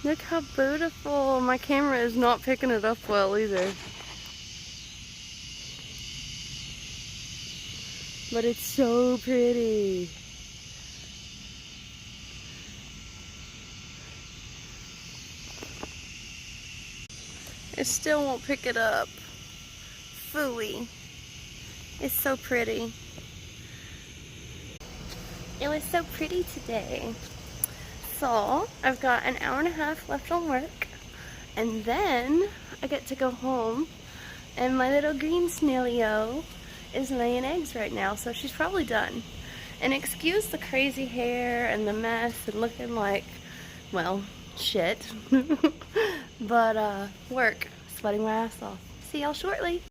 Look how beautiful. My camera is not picking it up well either. But it's so pretty. It still won't pick it up. Phooey. It's so pretty. It was so pretty today. So, I've got an hour and a half left on work. And then I get to go home. And my little green snailio is laying eggs right now. So she's probably done. And excuse the crazy hair and the mess and looking like, well, shit. But work, sweating my ass off. See y'all shortly.